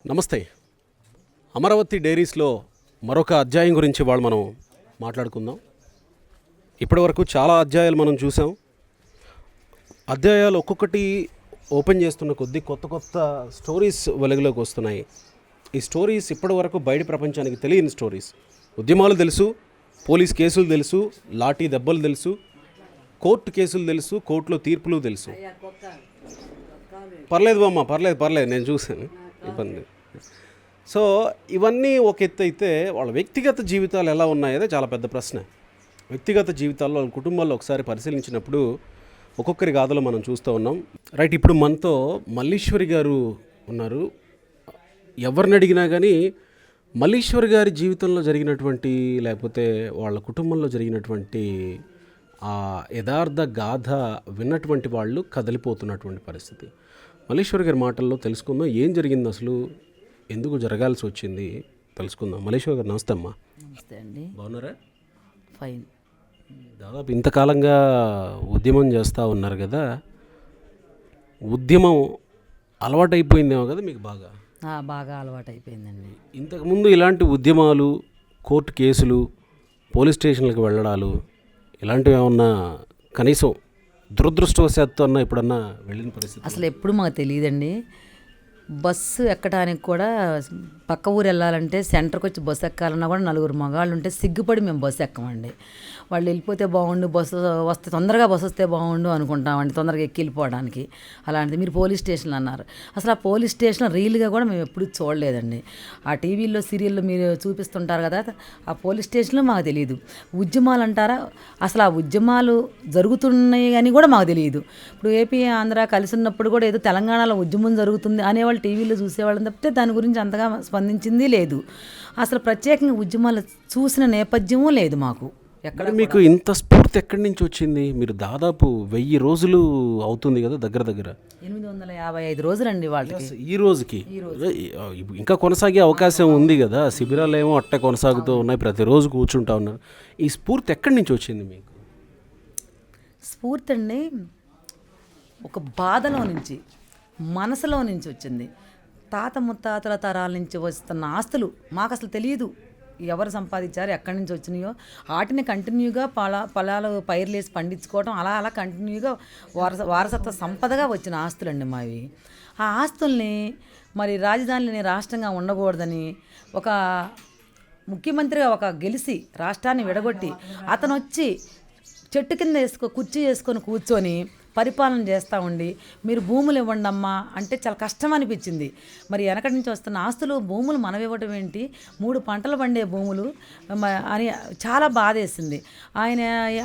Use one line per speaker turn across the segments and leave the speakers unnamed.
నమస్తే. అమరావతి డైరీస్లో మరొక అధ్యాయం గురించి వాళ్ళు మనం మాట్లాడుకుందాం. ఇప్పటివరకు చాలా అధ్యాయాలు మనం చూసాం. అధ్యాయాలు ఒక్కొక్కటి ఓపెన్ చేస్తున్న కొద్దీ కొత్త స్టోరీస్ వెలుగులోకి వస్తున్నాయి. ఈ స్టోరీస్ ఇప్పటివరకు బయట ప్రపంచానికి తెలియని స్టోరీస్. ఉద్యమాలు తెలుసు, పోలీస్ కేసులు తెలుసు, లాఠీ దెబ్బలు తెలుసు, కోర్టు కేసులు తెలుసు, కోర్టులో తీర్పులు తెలుసు. పర్లేదు బామ్మ, పర్లేదు నేను చూశాను, ఇబ్బంది. సో ఇవన్నీ ఒక ఎత్తు అయితే వాళ్ళ వ్యక్తిగత జీవితాలు ఎలా ఉన్నాయో చాలా పెద్ద ప్రశ్న. వ్యక్తిగత జీవితాల్లో వాళ్ళ కుటుంబాల్లో ఒకసారి పరిశీలించినప్పుడు ఒక్కొక్కరి గాథలు మనం చూస్తూ ఉన్నాం. రైట్, ఇప్పుడు మనతో మల్లీశ్వరి గారు ఉన్నారు. ఎవరిని అడిగినా కానీ మల్లీశ్వరి గారి జీవితంలో జరిగినటువంటి లేకపోతే వాళ్ళ కుటుంబంలో జరిగినటువంటి ఆ యథార్థ గాథ విన్నటువంటి వాళ్ళు కదిలిపోతున్నటువంటి పరిస్థితి. మల్లీశ్వరి గారి మాటల్లో తెలుసుకుందాం, ఏం జరిగింది అసలు, ఎందుకు జరగాల్సి వచ్చింది తెలుసుకుందాం. మల్లీశ్వరి గారు నమస్తే అమ్మా.
నమస్తే అండి.
బాగున్నారా?
ఫైన్.
దాదాపు ఇంతకాలంగా ఉద్యమం చేస్తూ ఉన్నారు కదా, ఉద్యమం అలవాటైపోయిందేమో కదా మీకు బాగా?
బాగా అలవాటు అయిపోయిందండి.
ఇంతకుముందు ఇలాంటి ఉద్యమాలు, కోర్టు కేసులు, పోలీస్ స్టేషన్లకు వెళ్ళడాలు ఇలాంటివి ఏమన్నా కనీసం దురదృష్టవశాత్తు అన్న ఎప్పుడన్నా వెళ్ళిన పరిస్థితి?
అసలు ఎప్పుడు మాకు తెలియదండి. బస్సు ఎక్కడానికి కూడా పక్క ఊరు వెళ్ళాలంటే సెంటర్కి వచ్చి బస్సు ఎక్కాలన్నా కూడా నలుగురు మగాళ్ళు ఉంటే సిగ్గుపడి మేము బస్సు ఎక్కమండి. వాళ్ళు వెళ్ళిపోతే బాగుండు, బస్సు వస్తే తొందరగా బస్సు వస్తే బాగుండు అనుకుంటామండి, తొందరగా ఎక్కి వెళ్ళిపోవడానికి. అలాంటిది మీరు పోలీస్ స్టేషన్లు అన్నారు. అసలు ఆ పోలీస్ స్టేషన్ రీల్గా కూడా మేము ఎప్పుడూ చూడలేదండి. ఆ టీవీల్లో సీరియల్లో మీరు చూపిస్తుంటారు కదా, ఆ పోలీస్ స్టేషన్లో మాకు తెలియదు. ఉద్యమాలు అంటారా, అసలు ఆ ఉద్యమాలు జరుగుతున్నాయి అని కూడా మాకు తెలియదు. ఇప్పుడు ఏపీ ఆంధ్ర కలిసి ఉన్నప్పుడు కూడా ఏదో తెలంగాణలో ఉద్యమం జరుగుతుంది అనేవాళ్ళు టీవీలో చూసేవాళ్ళని తప్పితే దాని గురించి అంతగా స్పందించింది లేదు. అసలు ప్రత్యేకంగా ఉద్యమాలు చూసిన నేపథ్యమూ లేదు మాకు.
ఎక్కడ మీకు ఇంత స్ఫూర్తి ఎక్కడి నుంచి వచ్చింది? మీరు దాదాపు 1000 రోజులు అవుతుంది కదా, దగ్గర
855 రోజులండి వాళ్ళకి.
ఈ రోజుకి ఇంకా కొనసాగే అవకాశం ఉంది కదా, శిబిరాలు ఏమో అట్టే కొనసాగుతూ ఉన్నాయి, ప్రతిరోజు కూర్చుంటా ఉన్నారు. ఈ స్ఫూర్తి ఎక్కడి నుంచి వచ్చింది మీకు?
స్ఫూర్తి అండి ఒక బాధలో నుంచి, మనసులో నుంచి వచ్చింది. తాత ముత్తాతల తరాల నుంచి వస్తున్న ఆస్తులు మాకు అసలు తెలియదు, ఎవరు సంపాదించారు, ఎక్కడి నుంచి వచ్చినాయో. వాటిని కంటిన్యూగా పొలాలు పైర్లేసి పండించుకోవడం, అలా కంటిన్యూగా వారసత్వ సంపదగా వచ్చిన ఆస్తులండి మావి. ఆ ఆస్తుల్ని మరి రాజధానిని రాష్ట్రంగా ఉండకూడదని ఒక ముఖ్యమంత్రిగా ఒక గెలిచి రాష్ట్రాన్ని విడగొట్టి అతను వచ్చి చెట్టు కింద కుర్చీ వేసుకొని కూర్చొని పరిపాలన చేస్తూ ఉండి మీరు భూములు ఇవ్వండి అమ్మా అంటే చాలా కష్టం అనిపించింది. మరి వెనకటి నుంచి వస్తున్న ఆస్తులు, భూములు మనం ఇవ్వటం ఏంటి, 3 పంటలు పండే భూములు అని చాలా బాధేసింది. ఆయన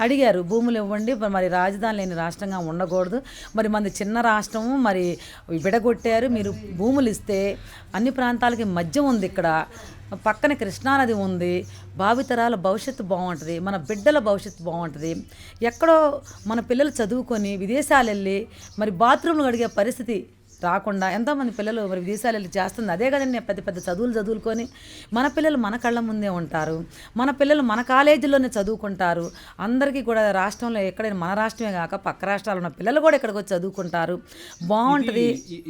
అడిగారు భూములు ఇవ్వండి, మరి రాజధాని లేని రాష్ట్రంగా ఉండకూడదు, మరి మనది చిన్న రాష్ట్రము, మరి విడగొట్టారు, మీరు భూములు ఇస్తే అన్ని ప్రాంతాలకి మధ్య ఉంది, ఇక్కడ పక్కన కృష్ణానది ఉంది, భావితరాల భవిష్యత్తు బాగుంటుంది, మన బిడ్డల భవిష్యత్తు బాగుంటుంది. ఎక్కడో మన పిల్లలు చదువుకొని విదేశాలు వెళ్ళి మరి బాత్రూమ్లు అడిగే పరిస్థితి రాకుండా ఎంతోమంది పిల్లలు మరి విదేశాలు వెళ్ళి చేస్తుంది. అదే కదండి, పెద్ద చదువులు చదువుకొని మన పిల్లలు మన కళ్ళ ముందే ఉంటారు, మన పిల్లలు మన కాలేజీల్లోనే చదువుకుంటారు. అందరికీ కూడా రాష్ట్రంలో ఎక్కడైనా మన రాష్ట్రమే కాక పక్క రాష్ట్రాలు ఉన్న పిల్లలు కూడా ఇక్కడికి వచ్చి చదువుకుంటారు, బాగుంటుంది.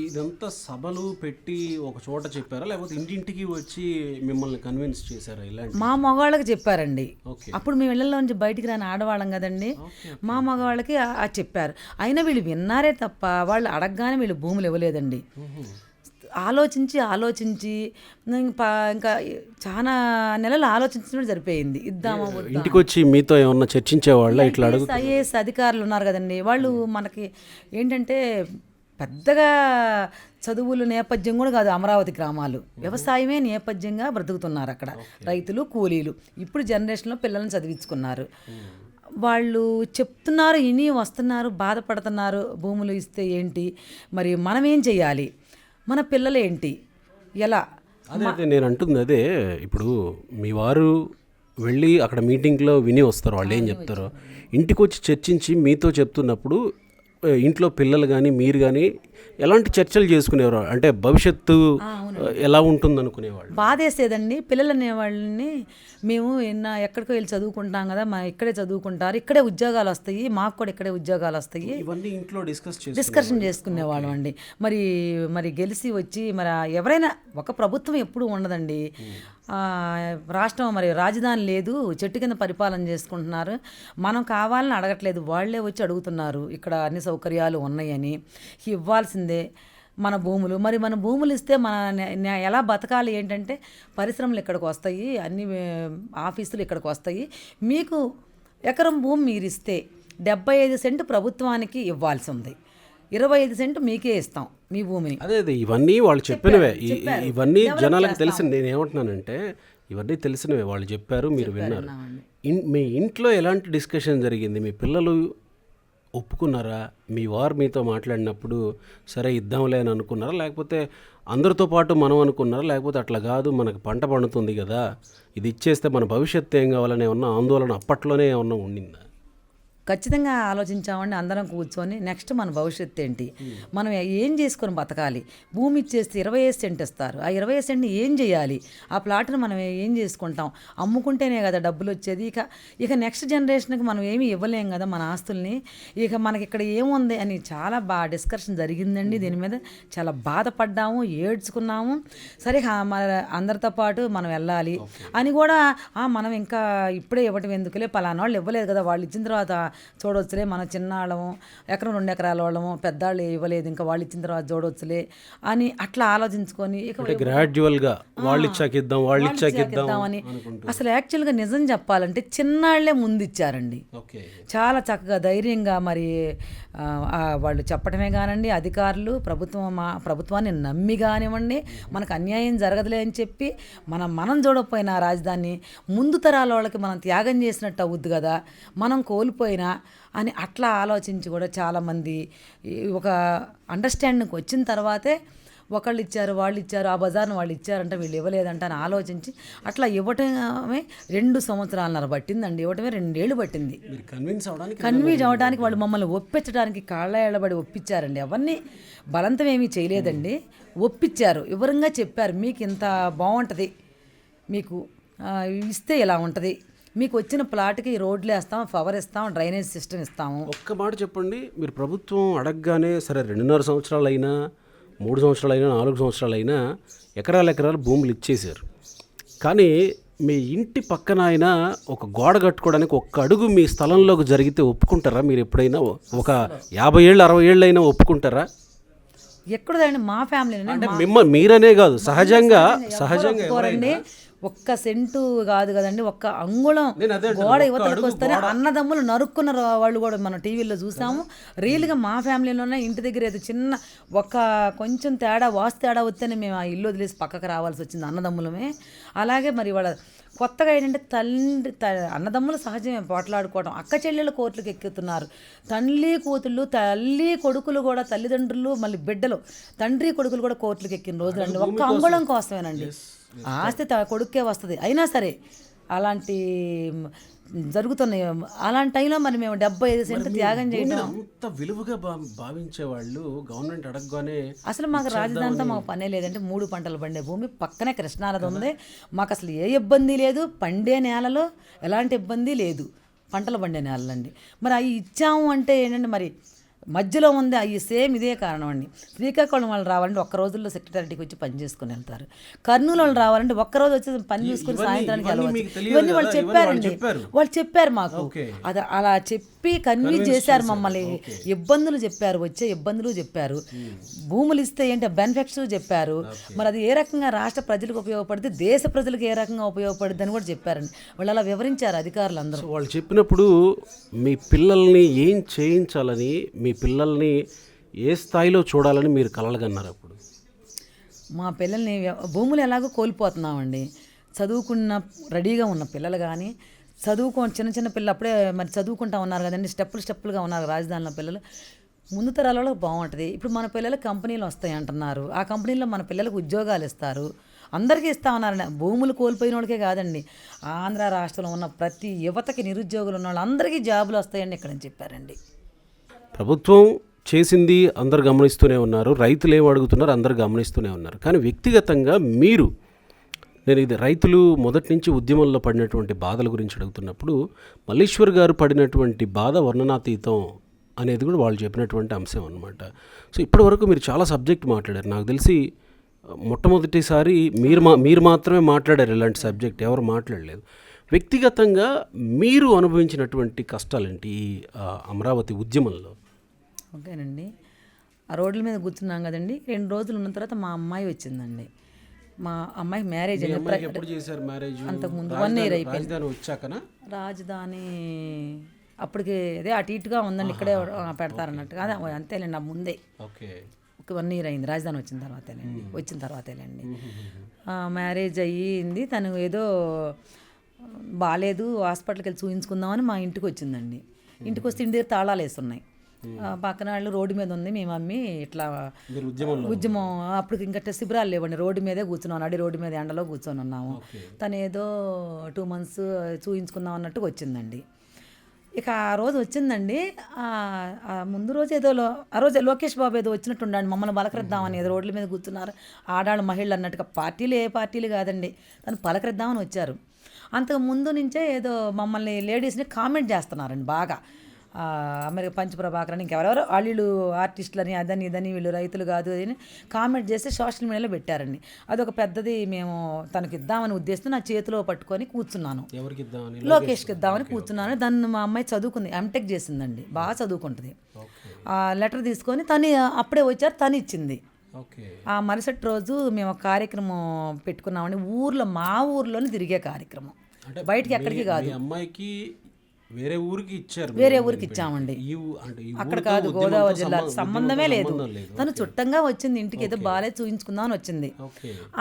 ఇదంతా సభలు పెట్టి ఒక చోట చెప్పారా, లేకపోతే ఇంటింటికి వచ్చి మిమ్మల్ని కన్విన్స్ చేశారా? ఇలాంటి
మా మగవాళ్ళకి చెప్పారండి. అప్పుడు మేము ఇళ్లలో నుంచి బయటికి రాని ఆడవాళ్ళం కదండి, మా మగవాళ్ళకి చెప్పారు. అయినా వీళ్ళు విన్నారే తప్ప వాళ్ళు అడగగానే వీళ్ళు భూములు ఇవ్వలేదండి. ఆలోచించి ఇంకా చాలా నెలలు ఆలోచించడం సరిపోయింది. ఇద్దామా
ఇంటికి వచ్చి మీతో ఏమన్నా చర్చించేవాళ్ళ? ఇట్లా
ఐఏఎస్ అధికారులు ఉన్నారు కదండి, వాళ్ళు మనకి ఏంటంటే పెద్దగా చదువులు నేపథ్యం కూడా కాదు, అమరావతి గ్రామాలు వ్యవసాయమే నేపథ్యంగా బ్రతుకుతున్నారు అక్కడ, రైతులు కూలీలు. ఇప్పుడు జనరేషన్లో పిల్లల్ని చదివించుకున్నారు. వాళ్ళు చెప్తున్నారు, ఇని వస్తున్నారు, బాధపడుతున్నారు. భూములు ఇస్తే ఏంటి, మరి మనం ఏం చేయాలి, మన పిల్లలు ఏంటి, ఎలా?
అదే నేను అంటుంది అదే. ఇప్పుడు మీ వారు వెళ్ళి అక్కడ మీటింగ్లో విని వస్తారు, వాళ్ళు ఏం చెప్తారో ఇంటికి వచ్చి చర్చించి మీతో చెప్తున్నప్పుడు ఇంట్లో పిల్లలు కానీ మీరు కానీ ఎలాంటి చర్చలు చేసుకునేవారు? అంటే భవిష్యత్తు ఎలా ఉంటుంది అనుకునేవాళ్ళు?
బాధేసేదండి. పిల్లలు అనేవాళ్ళని మేము ఎక్కడికో వెళ్ళి చదువుకుంటాం కదా, మా ఇక్కడే చదువుకుంటారు, ఇక్కడే ఉద్యోగాలు వస్తాయి, మాకు కూడా ఇక్కడే ఉద్యోగాలు వస్తాయి,
ఇవన్నీ ఇంట్లో
డిస్కషన్ చేసుకునేవాళ్ళం అండి. మరి గెలిచి వచ్చి మరి ఎవరైనా ఒక ప్రభుత్వం ఎప్పుడూ ఉండదండి. రాష్ట్రం మరి రాజధాని లేదు, చెట్టు కింద పరిపాలన చేసుకుంటున్నారు. మనం కావాలని అడగట్లేదు, వాళ్ళే వచ్చి అడుగుతున్నారు ఇక్కడ అన్ని సౌకర్యాలు ఉన్నాయని. ఇవ్వాల్సిందే మన భూములు. మరి మన భూములు ఇస్తే ఎలా బతకాలి ఏంటంటే పరిశ్రమలు ఇక్కడికి వస్తాయి, అన్ని ఆఫీసులు ఇక్కడికి వస్తాయి. మీకు ఎకరం భూమి మీరు ఇస్తే 75 సెంటు ప్రభుత్వానికి ఇవ్వాల్సి ఉంది, 25 సెంటు మీకే ఇస్తాం మీ భూమిని.
అదే ఇవన్నీ వాళ్ళు చెప్పినవే, ఇవన్నీ జనాలకు తెలిసిన. నేను ఏమంటున్నానంటే ఇవన్నీ తెలిసినవే, వాళ్ళు చెప్పారు, మీరు విన్నారు. మీ ఇంట్లో ఎలాంటి డిస్కషన్ జరిగింది? మీ పిల్లలు ఒప్పుకున్నారా? మీ వారు మీతో మాట్లాడినప్పుడు సరే ఇద్దాంలే అని అనుకున్నారా? లేకపోతే అందరితో పాటు మనం అనుకున్నారా? లేకపోతే అట్లా కాదు, మనకు పంట పండుతుంది కదా, ఇది ఇచ్చేస్తే మన భవిష్యత్తు ఏం కావాలని ఏమన్నా ఆందోళన అప్పట్లోనే ఏమన్నా ఉండిందా?
ఖచ్చితంగా ఆలోచించామండి అందరం కూర్చొని. నెక్స్ట్ మన భవిష్యత్తు ఏంటి, మనం ఏం చేసుకొని బతకాలి, భూమి ఇచ్చేస్తే 25 సెంట్ ఇస్తారు, ఆ 25 సెంట్ని ఏం చేయాలి, ఆ ప్లాట్ని మనం ఏం చేసుకుంటాం, అమ్ముకుంటేనే కదా డబ్బులు వచ్చేది. ఇక నెక్స్ట్ జనరేషన్కి మనం ఏమీ ఇవ్వలేం కదా మన ఆస్తుల్ని, ఇక మనకి ఇక్కడ ఏముంది అని చాలా బాగా డిస్కషన్ జరిగిందండి. దీని మీద చాలా బాధపడ్డాము, ఏడ్చుకున్నాము. సరే మన అందరితో పాటు మనం వెళ్ళాలి అని కూడా, మనం ఇంకా ఇప్పుడే ఇవ్వటం ఎందుకులే, పలానా వాళ్ళు ఇవ్వలేదు కదా, వాళ్ళు ఇచ్చిన తర్వాత చూడవచ్చులే, మనం చిన్నాళ్ళము, ఎకరం 2 ఎకరాల వాళ్ళము, పెద్దాళ్ళు ఇవ్వలేదు ఇంకా, వాళ్ళు ఇచ్చిన తర్వాత చూడవచ్చులే అని అట్లా ఆలోచించుకొని ఇక
గ్రాడ్యువల్గా వాళ్ళు ఇచ్చాకిద్దాం
అని. అసలు యాక్చువల్గా నిజం చెప్పాలంటే చిన్నాళ్లే ముందు ఇచ్చారండి, చాలా చక్కగా ధైర్యంగా. మరి వాళ్ళు చెప్పడమే కానండి, అధికారులు ప్రభుత్వాన్ని నమ్మి కానివ్వండి, మనకు అన్యాయం జరగదులే అని చెప్పి మనం చూడకపోయినా రాజధాని ముందు తరాల వాళ్ళకి మనం త్యాగం చేసినట్టు అవుద్ది కదా, మనం కోల్పోయినా అని అట్లా ఆలోచించి కూడా చాలామంది ఒక అండర్స్టాండింగ్కి వచ్చిన తర్వాతే ఒకళ్ళు ఇచ్చారు, వాళ్ళు ఇచ్చారు, ఆ బజార్ను వాళ్ళు ఇచ్చారంటే వీళ్ళు ఇవ్వలేదంట అని ఆలోచించి అట్లా ఇవ్వటమే 2 సంవత్సరాలన్నర పట్టిందండి. ఇవ్వటమే 2 ఏళ్ళు పట్టింది. కన్విన్స్ అవ్వడానికి వాళ్ళు మమ్మల్ని ఒప్పించడానికి కాళ్ళ ఎళ్ళబడి ఒప్పించారండి. అవన్నీ బలంతం ఏమీ చేయలేదండి, ఒప్పించారు, వివరంగా చెప్పారు. మీకు ఇంత బాగుంటుంది, మీకు ఇస్తే ఇలా ఉంటుంది, మీకు వచ్చిన ప్లాట్కి రోడ్లు వేస్తాం, పవర్ ఇస్తాం, డ్రైనేజ్ సిస్టమ్ ఇస్తాము.
ఒక్క మాట చెప్పండి, మీరు ప్రభుత్వం అడగగానే సరే 2.5 సంవత్సరాలు అయినా, 3 సంవత్సరాలు అయినా, 4 సంవత్సరాలు అయినా ఎకరాలు భూములు ఇచ్చేశారు. కానీ మీ ఇంటి పక్కన అయినా ఒక గోడ కట్టుకోవడానికి ఒక్క అడుగు మీ స్థలంలోకి జరిగితే ఒప్పుకుంటారా? మీరు ఎప్పుడైనా ఒక 50 ఏళ్ళు 60 ఏళ్ళు అయినా ఒప్పుకుంటారా?
ఎక్కడదండి, మా ఫ్యామిలీ
మీరనే కాదు, సహజంగా
ఒక్క సెంటు కాదు కదండి, ఒక్క అంగుళం గోడ యువతలకు వస్తేనే అన్నదమ్ములు నరుక్కున్న వాళ్ళు కూడా మనం టీవీలో చూసాము. రియల్గా మా ఫ్యామిలీలోనే ఇంటి దగ్గర అయితే చిన్న ఒక కొంచెం వాస్తు తేడా వస్తేనే మేము ఆ ఇల్లు వదిలేసి పక్కకు రావాల్సి వచ్చింది అన్నదమ్ములమే. అలాగే మరి వాళ్ళ కొత్తగా ఏంటంటే అన్నదమ్ములు సహజమే పోట్లాడుకోవడం, అక్క చెల్లెలు కోర్టులకు ఎక్కుతున్నారు, తల్లి కొడుకులు కూడా, తల్లిదండ్రులు మళ్ళీ బిడ్డలు, తండ్రి కొడుకులు కూడా కోర్టులకు ఎక్కిన రోజులండి, ఒక్క అంగుళం కోసమేనండి. ఆస్తి కొడుకే వస్తుంది, అయినా సరే అలాంటి జరుగుతున్నాయి. అలాంటి టైంలో మరి మేము 75 సెంట్లు త్యాగం చేయడం
అంత విలువగా భావించేవాళ్ళు. గవర్నమెంట్ అడగగానే
అసలు మాకు రాజధానితో మాకు పనే లేదంటే 3 పంటలు పండే భూమి పక్కనే కృష్ణానది ఉంది, మాకు అసలు ఏ ఇబ్బంది లేదు, పండే నేలలో ఎలాంటి ఇబ్బంది లేదు, పంటలు పండే నేలండి. మరి అవి ఇచ్చాము అంటే ఏంటంటే మరి మధ్యలో ఉంది అవి సేమ్ ఇదే కారణం అండి. శ్రీకాకుళం వాళ్ళు రావాలంటే ఒక్క రోజుల్లో సెక్రటరీకి వచ్చి పని చేసుకుని వెళ్తారు, కర్నూలు వాళ్ళు రావాలంటే ఒక్కరోజు వచ్చి పని చూసుకుని సాయంత్రానికి వెళ్ళవచ్చు. ఇవన్నీ వాళ్ళు చెప్పారండి, వాళ్ళు చెప్పారు మాకు, అది అలా చెప్పి కన్విన్స్ చేశారు మమ్మల్ని. ఇబ్బందులు చెప్పారు, వచ్చే ఇబ్బందులు చెప్పారు, భూములు ఇస్తే ఏంటి బెనిఫిట్స్ చెప్పారు. మరి అది ఏ రకంగా రాష్ట్ర ప్రజలకు ఉపయోగపడుతుంది, దేశ ప్రజలకు ఏ రకంగా ఉపయోగపడుతుంది అని కూడా చెప్పారండి. వాళ్ళు అలా వివరించారు అధికారులు అందరూ.
వాళ్ళు చెప్పినప్పుడు మీ పిల్లల్ని ఏం చేయించాలని, మీ పిల్లల్ని ఏ స్థాయిలో చూడాలని మీరు కలలుగన్నారు? అప్పుడు
మా పిల్లల్ని భూములు ఎలాగో కోల్పోతున్నామండి, చదువుకున్న రెడీగా ఉన్న పిల్లలు కానీ చిన్న పిల్లలు అప్పుడే మరి చదువుకుంటా ఉన్నారు కదండి, స్టెప్పులుగా ఉన్నారు రాజధానిలో పిల్లలు. ముందు తరాలలో బాగుంటుంది, ఇప్పుడు మన పిల్లలు కంపెనీలు వస్తాయి అంటున్నారు, ఆ కంపెనీలో మన పిల్లలకు ఉద్యోగాలు ఇస్తారు, అందరికీ ఇస్తా ఉన్నారండి. భూములు కోల్పోయిన వాళ్ళకే కాదండి, ఆంధ్ర రాష్ట్రంలో ఉన్న ప్రతి యువతకి, నిరుద్యోగులు ఉన్న వాళ్ళందరికీ జాబులు వస్తాయండి ఇక్కడ అని చెప్పారండి.
ప్రభుత్వం చేసింది అందరు గమనిస్తూనే ఉన్నారు, రైతులు ఏం అడుగుతున్నారు అందరు గమనిస్తూనే ఉన్నారు. కానీ వ్యక్తిగతంగా మీరు, నేను ఇది రైతులు మొదటి నుంచి ఉద్యమంలో పడినటువంటి బాధల గురించి అడుగుతున్నప్పుడు మల్లీశ్వర్ గారు పడినటువంటి బాధ వర్ణనాతీతం అనేది కూడా వాళ్ళు చెప్పినటువంటి అంశం అనమాట. సో ఇప్పటివరకు మీరు చాలా సబ్జెక్ట్ మాట్లాడారు. నాకు తెలిసి మొట్టమొదటిసారి మీరు మాత్రమే మాట్లాడారు ఇలాంటి సబ్జెక్ట్, ఎవరు మాట్లాడలేదు. వ్యక్తిగతంగా మీరు అనుభవించినటువంటి కష్టాలేంటి ఈ అమరావతి ఉద్యమంలో?
ఓకేనండి, ఆ రోడ్ల మీద కూర్చున్నాం కదండి. 2 రోజులు ఉన్న తర్వాత మా అమ్మాయి వచ్చిందండి. మా అమ్మాయి మ్యారేజ్
ఎప్పుడు చేశారు మ్యారేజ్?
అంతకుముందు 1 year అయిపోయింది.
రాజధాని వచ్చాకనా?
రాజధాని అప్పటికి అదే అటు ఇటుగా ఉందండి, ఇక్కడే పెడతారన్నట్టుగా. అదే అంతేలేండి, ఆ ముందే
ఓకే.
ఒక 1 year అయింది రాజధాని వచ్చిన తర్వాతేలేండి. మ్యారేజ్ అయ్యింది. తను ఏదో బాగాలేదు, హాస్పిటల్కి వెళ్ళి చూపించుకుందామని మా ఇంటికి వచ్చిందండి. ఇంటికి వస్తే ఇంటి దగ్గర తాళాలు వేస్తున్నాయి. పక్కన వాళ్ళు రోడ్డు మీద ఉంది, మీ మమ్మీ ఇట్లా ఉద్యమం అప్పుడు ఇంకా శిబిరాలు లేవండి, రోడ్డు మీదే కూర్చున్నాం, అడి రోడ్డు మీద ఎండలో కూర్చొని ఉన్నాము. తను ఏదో 2 months చూయించుకుందాం అన్నట్టుగా వచ్చిందండి. ఇక ఆ రోజు వచ్చిందండి. ముందు రోజు ఏదో ఆ రోజు లోకేష్ బాబు ఏదో వచ్చినట్టుండండి, మమ్మల్ని పలకరిద్దామని. ఏదో రోడ్ల మీద కూర్చున్నారు ఆడాళ్ళు మహిళలు అన్నట్టుగా. పార్టీలు ఏ పార్టీలు కాదండి, తను పలకరిద్దామని వచ్చారు. అంతకు ముందు నుంచే ఏదో మమ్మల్ని లేడీస్ని కామెంట్ చేస్తున్నారండి బాగా. అమెరికా పంచప్రభాకర్ అని ఇంకెవరెవరో వాళ్ళు ఆర్టిస్టులని అదని ఇదని, వీళ్ళు రైతులు కాదు అని కామెంట్ చేసి సోషల్ మీడియాలో పెట్టారండి. అదొక పెద్దది. మేము తనకి ఇద్దామని ఉద్దేశంతో నా చేతిలో పట్టుకొని కూర్చున్నాను, లోకేష్కి ఇద్దామని కూర్చున్నాను. దాన్ని మా అమ్మాయి చదువుకుంది, ఎంటెక్ చేసిందండి, బాగా చదువుకుంటుంది. ఆ లెటర్ తీసుకొని తను అప్పుడే వచ్చారు, తను ఇచ్చింది. ఆ మరుసటి రోజు మేము ఒక కార్యక్రమం పెట్టుకున్నామండి, మా ఊర్లోనే తిరిగే కార్యక్రమం, బయటికి ఎక్కడికి కాదు.
అమ్మాయికి వేరే ఊరికి
ఇచ్చామండి, అక్కడ కాదు, గోదావరి జిల్లా, సంబంధమే లేదు. తను చుట్టంగా వచ్చింది ఇంటికి, ఏదో బాగాలేదు చూయించుకుందాం అని వచ్చింది.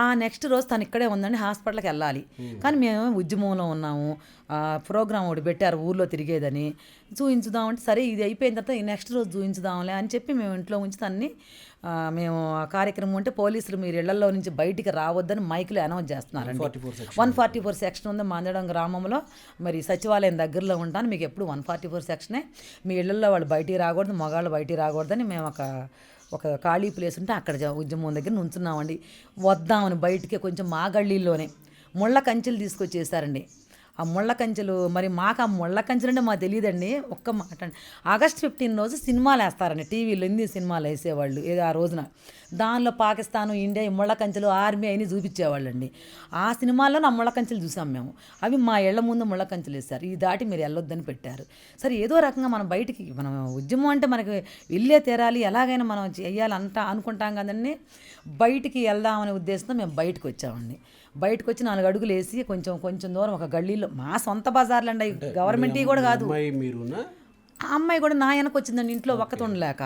ఆ నెక్స్ట్ రోజు తను ఇక్కడే ఉందండి, హాస్పిటల్కి వెళ్ళాలి. కానీ మేము ఉద్యమంలో ఉన్నాము, ప్రోగ్రామ్ ఒకటి పెట్టారు ఊర్లో తిరిగేదని, చూయించుదామంటే సరే ఇది అయిపోయిన తర్వాత ఈ నెక్స్ట్ రోజు చూయించుదాంలే అని చెప్పి మేము ఇంట్లో ఉంచి తన్ని మేము ఆ కార్యక్రమం ఉంటే పోలీసులు మీరు ఇళ్లలో నుంచి బయటికి రావద్దని మైకులు అనౌన్స్ చేస్తున్నారండి. 144 సెక్షన్ ఉంది మందడం గ్రామంలో. మరి సచివాలయం దగ్గరలో ఉంటాను, మీకు ఎప్పుడు 144 సెక్షనే, మీ ఇళ్లలో వాళ్ళు బయటికి రాకూడదు, మగాళ్ళు బయటికి రాకూడదని మేము ఒక ఖాళీ ప్లేస్ ఉంటే అక్కడ ఉద్యమం దగ్గర నుంచున్నామండి. వద్దామని బయటికి కొంచెం మా గళ్ళీల్లోనే ముళ్ళ కంచెలు తీసుకొచ్చేసారండి. ఆ ముళ్ళ కంచెలు, మరి మాకు ఆ ముళ్ళ కంచెలు అంటే మాకు తెలియదండి. ఒక్క మాట అండి, August 15 రోజు సినిమాలు వేస్తారండి టీవీలో, హిందీ సినిమాలు వేసేవాళ్ళు ఏదో ఆ రోజున. దానిలో పాకిస్తాను, ఇండియా, ఈ ముళ్ళ కంచెలు, ఆర్మీ అని చూపించేవాళ్ళు అండి. ఆ సినిమాల్లో నా ముళ్ళ కంచెలు చూసాం మేము. అవి మా ఇళ్ల ముందు ముళ్ళ కంచెలు వేస్తారు, ఈ దాటి మీరు వెళ్ళొద్దని పెట్టారు. సరే ఏదో రకంగా మనం బయటికి, మనం ఉద్యమం అంటే మనకి వెళ్ళే తీరాలి, ఎలాగైనా మనం చేయాలి అనుకుంటాం కదండి. బయటికి వెళ్దామనే ఉద్దేశంతో మేము బయటకు వచ్చామండి. బయటకు వచ్చి 4 అడుగులు వేసి కొంచెం దూరం ఒక గల్లీలో, మా సొంత బజార్లు అండి, గవర్నమెంట్ కూడా కాదు. ఆ అమ్మాయి కూడా నా వెనక వచ్చిందండి, ఇంట్లో ఒక్కతో ఉండలేక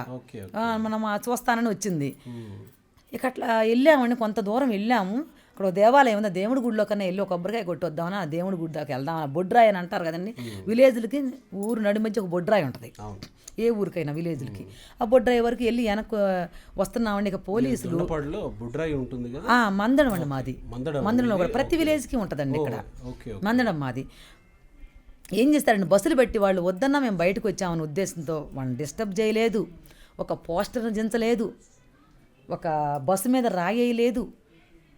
మనం చూస్తానని వచ్చింది. ఇక అట్లా వెళ్ళామండి, కొంత దూరం వెళ్ళాము. అక్కడ దేవాలయం ఉంది, దేవుడి గుడిలో కన్నా వెళ్ళి ఒక కొబ్బరికాయ కొట్టొద్దామని ఆ దేవుడి గుడి దాకా వెళ్దామని. బొడ్రాయి అని అంటారు కదండి, విలేజ్లకి ఊరు నడి మధ్య ఒక బొడ్రాయి ఉంటుంది, ఏ ఊరికైనా విలేజ్లకి. ఆ బొడ్రాయి వరకు వెళ్ళి వెనక్కి వస్తున్నామండి. ఇక పోలీసులు మందడం అండి మాది, మందడంలో కూడా ప్రతి విలేజ్కి ఉంటుందండి ఇక్కడ, మందడం మాది. ఏం చేస్తారండి, బస్సులు పెట్టి వాళ్ళు వద్దన్నా మేము బయటకు వచ్చామని ఉద్దేశంతో వాళ్ళని డిస్టర్బ్ చేయలేదు, ఒక పోస్టర్ దించలేదు, ఒక బస్సు మీద రాయేయలేదు,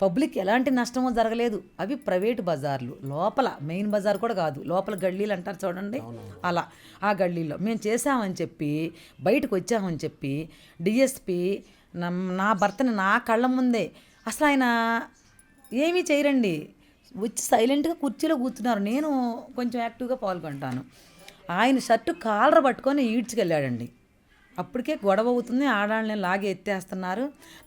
పబ్లిక్ ఎలాంటి నష్టమో జరగలేదు. అవి ప్రైవేటు బజార్లు, లోపల మెయిన్ బజార్ కూడా కాదు, లోపల గల్లీలు అంటారు చూడండి, అలా ఆ గల్లీలో మేము చేసామని చెప్పి బయటకు వచ్చామని చెప్పి డిఎస్పి నా భర్తని నా కళ్ళ ముందే, అసలు ఆయన ఏమీ చేయరండి, వచ్చి సైలెంట్గా కుర్చీలో కూర్చున్నారు. నేను కొంచెం యాక్టివ్గా పాల్గొంటాను. ఆయన షర్టు కాలర్ పట్టుకొని ఈడ్చుకెళ్ళాడండి. అప్పటికే గొడవ అవుతుంది, ఆడాళ్ళని లాగే ఎత్తేస్తున్నారు.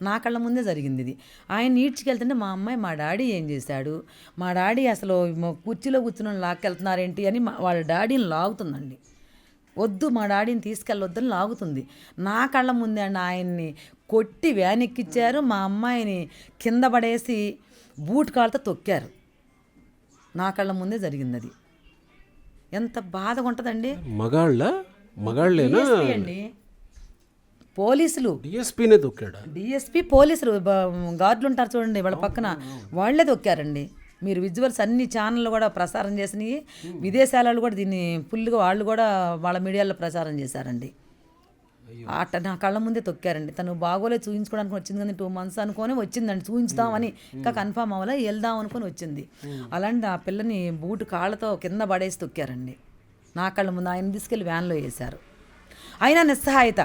నా కళ్ళ ముందే జరిగింది ఇది. ఆయన ఈడ్చుకెళ్తుంటే మా అమ్మాయి, మా డాడీ ఏం చేశాడు, మా డాడీ అసలు కుర్చీలో కూర్చుని లాక్కెళ్తున్నారేంటి అని వాళ్ళ డాడీని లాగుతుందండి. వద్దు, మా డాడీని తీసుకెళ్ళొద్దని లాగుతుంది. నా కళ్ళ ముందే అండి ఆయన్ని కొట్టి వ్యాన్ ఎక్కిచ్చారు, మా అమ్మాయిని కింద పడేసి బూట్ కాళ్ళతో తొక్కారు. నా కళ్ళ ముందే జరిగింది అది. ఎంత బాధగా ఉంటుందండి.
మగాళ్ళేనా
అండి, పోలీసులు,
డిఎస్పీనే తొక్కాడు.
డిఎస్పీ పోలీసులు గార్డులు ఉంటారు చూడండి, వాళ్ళ పక్కన వాళ్ళే తొక్కారండి. మీరు విజువల్స్ అన్ని ఛానళ్ళు కూడా ప్రసారం చేసినవి, విదేశాలలో కూడా దీన్ని ఫుల్గా వాళ్ళు కూడా వాళ్ళ మీడియాలో ప్రచారం చేశారండి. నా కళ్ళ ముందే తొక్కారండి. తను బాగోలేదు చూయించుకోవడానికి వచ్చింది కానీ 2 months అనుకొని వచ్చిందండి, చూయించుదామని. ఇంకా కన్ఫామ్ అవ్వలే, వెళ్దాం అనుకొని వచ్చింది. అలాంటి ఆ పిల్లని బూటు కాళ్ళతో కింద పడేసి తొక్కారండి నా కళ్ళ ముందు. ఆయన తీసుకెళ్ళి వ్యాన్లో వేశారు. అయినా నిస్సహాయత,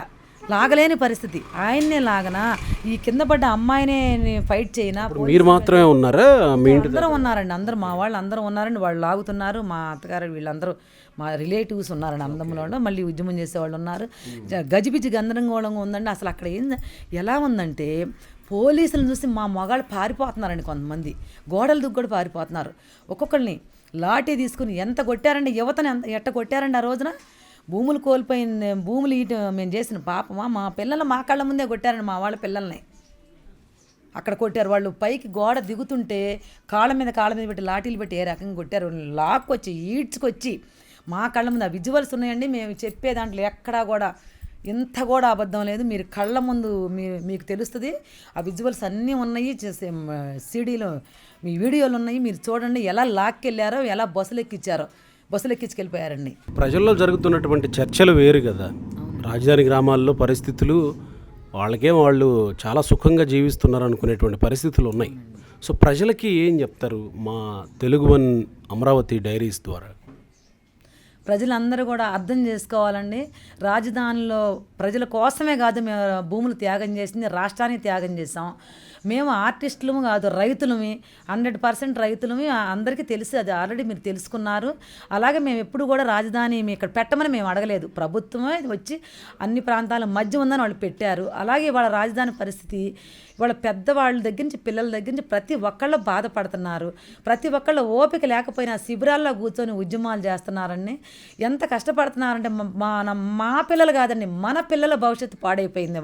లాగలేని పరిస్థితి. ఆయన్నే లాగనా, ఈ కింద పడ్డ అమ్మాయినే ఫైట్ చేయనా.
మీరు మాత్రమే ఉన్నారా మీ ఇంటి
అందరూ ఉన్నారండి, అందరూ మా వాళ్ళు అందరూ ఉన్నారండి. వాళ్ళు లాగుతున్నారు. మా అత్తగారు వీళ్ళందరూ మా రిలేటివ్స్ ఉన్నారండి, అందములో. మళ్ళీ ఉద్యమం చేసేవాళ్ళు ఉన్నారు. గజిబిజి గందరగోళంగా ఉందండి. అసలు అక్కడ ఎలా ఉందంటే పోలీసులను చూసి మా మగాళ్ళు పారిపోతున్నారండి. కొంతమంది గోడలు దుగ్గొడు పారిపోతున్నారు. ఒక్కొక్కరిని లాఠీ తీసుకుని ఎంత కొట్టారండి, యువతని ఎట్ట కొట్టారండి ఆ రోజున. భూములు కోల్పోయింది, భూములు మేము చేసిన పాపమా, మా పిల్లలు మా కళ్ళ ముందే కొట్టారండి, మా వాళ్ళ పిల్లల్ని అక్కడ కొట్టారు. వాళ్ళు పైకి గోడ దిగుతుంటే కాళ్ళ మీద పెట్టి లాఠీలు పెట్టి ఏ రకంగా కొట్టారు. లాక్కొచ్చి ఈడ్చుకొచ్చి మా కళ్ళ ముందు ఆ విజువల్స్ ఉన్నాయండి. మేము చెప్పే దాంట్లో ఎక్కడా కూడా ఇంత కూడా అబద్ధం లేదు. మీరు కళ్ళ ముందు మీకు తెలుస్తుంది. ఆ విజువల్స్ అన్నీ ఉన్నాయి, సీడీలో మీ వీడియోలు ఉన్నాయి. మీరు చూడండి ఎలా లాక్కెళ్ళారో, ఎలా బస్సులు ఎక్కించుకెళ్ళిపోయారండి.
ప్రజల్లో జరుగుతున్నటువంటి చర్చలు వేరు కదా. రాజధాని గ్రామాల్లో పరిస్థితులు వాళ్ళు చాలా సుఖంగా జీవిస్తున్నారు అనుకునేటువంటి పరిస్థితులు ఉన్నాయి. సో ప్రజలకి ఏం చెప్తారు మా తెలుగు వన్ అమరావతి డైరీస్ ద్వారా?
ప్రజలందరూ కూడా అర్థం చేసుకోవాలండి. రాజధానిలో ప్రజల కోసమే కాదు మేము భూములు త్యాగం చేసింది, రాష్ట్రాన్ని త్యాగం చేసాం. మేము ఆర్టిస్టులము కాదు, రైతులమి, 100% రైతులమి. అందరికీ తెలుసు, అది ఆల్రెడీ మీరు తెలుసుకున్నారు. అలాగే మేము ఎప్పుడు కూడా రాజధాని ఇక్కడ పెట్టమని మేము అడగలేదు. ప్రభుత్వమే వచ్చి అన్ని ప్రాంతాల మధ్య ఉందని వాళ్ళు పెట్టారు. అలాగే వాళ్ళ రాజధాని పరిస్థితి వాళ్ళ పెద్దవాళ్ళ దగ్గర నుంచి పిల్లల దగ్గర నుంచి ప్రతి ఒక్కళ్ళు బాధపడుతున్నారు. ప్రతి ఒక్కళ్ళు ఓపిక లేకపోయినా శిబిరాల్లో కూర్చొని ఉద్యమాలు చేస్తున్నారని ఎంత కష్టపడుతున్నారంటే మా పిల్లలు కాదండి, మన పిల్లల భవిష్యత్తు పాడైపోయింది.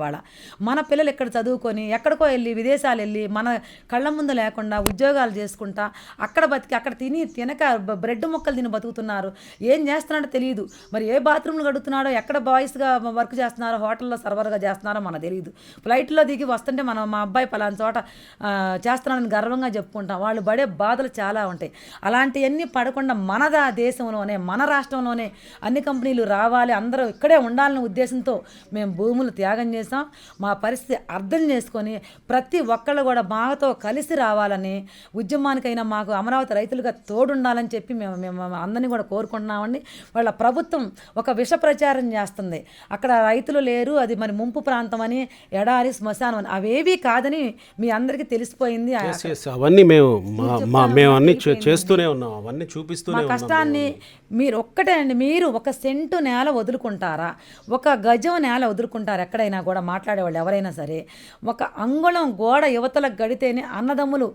మన పిల్లలు ఇక్కడ చదువుకొని ఎక్కడికో వెళ్ళి విదేశాలు వెళ్ళి మన కళ్ళ ముందు లేకుండా ఉద్యోగాలు చేసుకుంటా అక్కడ బతికి అక్కడ తినక బ్రెడ్ ముక్కలు తిని బతుకుతున్నారు. ఏం చేస్తున్నాడో తెలియదు. మరి ఏ బాత్రూమ్లు గడుగుతున్నాడో, ఎక్కడ బాయ్స్గా వర్క్ చేస్తున్నారో, హోటల్లో సర్వర్గా చేస్తున్నారో మనకు తెలియదు. ఫ్లైట్లో దిగి వస్తుంటే మా అబ్బాయి పలానా చోట చేస్తున్నాడని గర్వంగా చెప్పుకుంటాం. వాళ్ళు పడే బాధలు చాలా ఉంటాయి. అలాంటివన్నీ పడకుండా మన దేశంలోనే, మన రాష్ట్రంలోనే అన్ని కంపెనీలు రావాలి, అందరూ ఇక్కడే ఉండాలనే ఉద్దేశంతో మేము భూములు త్యాగం చేసాం. మా పరిస్థితి అర్థం చేసుకొని ప్రతి ఒక్కళ్ళు కూడా మాతో కలిసి రావాలని, ఉద్యమానికైనా మాకు అమరావతి రైతులుగా తోడుండాలని చెప్పి మేము అందరినీ కూడా కోరుకుంటున్నామండి. వాళ్ళ ప్రభుత్వం ఒక విష ప్రచారం చేస్తుంది. అక్కడ రైతులు లేరు, అది మరి ముంపు ప్రాంతం అని, ఎడారి శ్మశానం అని. అవేవి కాదని మీ అందరికీ తెలిసిపోయింది.
అవన్నీ మేము అన్ని చేస్తూనే ఉన్నాం, అవన్నీ చూపిస్తూనే
మా కష్టాన్ని మీరు ఒక్కటే అండి. మీరు 1 సెంటు నేల వదులుకుంటారా, 1 గజం నేల వదులుకుంటారా? ఎక్కడైనా కూడా మాట్లాడేవాళ్ళు ఎవరైనా సరే 1 అంగుళం గోడ యువతలకు గడితేనే అన్నదమ్ములు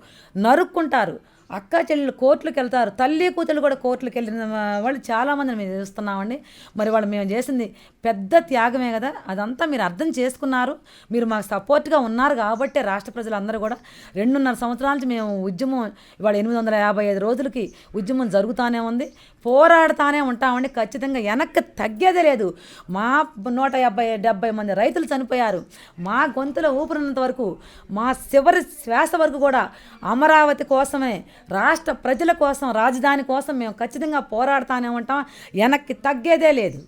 నరుక్కుంటారు. అక్క చెల్లెలు కోర్టులకు వెళ్తారు, తల్లి కూతురు కూడా కోర్టులకు వెళ్ళిన వాళ్ళు చాలామందిని మేము చూస్తున్నామండి. మరి వాళ్ళు మేము చేసింది పెద్ద త్యాగమే కదా. అదంతా మీరు అర్థం చేసుకున్నారు. మీరు మాకు సపోర్ట్గా ఉన్నారు కాబట్టే రాష్ట్ర ప్రజలందరూ కూడా 2.5 సంవత్సరాల నుంచి మేము ఉద్యమం, ఇవాళ 855 రోజులకి ఉద్యమం జరుగుతూనే ఉంది, పోరాడుతూనే ఉంటామండి. ఖచ్చితంగా వెనక్కి తగ్గేదే లేదు. మా 170 మంది రైతులు చనిపోయారు. మా గొంతులో ఊపిరినంత వరకు, మా చివరి శ్వాస వరకు కూడా అమరావతి కోసమే, రాష్ట్ర ప్రజల కోసం, రాజధాని కోసం మేము ఖచ్చితంగా పోరాడుతూనే ఉంటాం. వెనక్కి తగ్గేదే లేదు.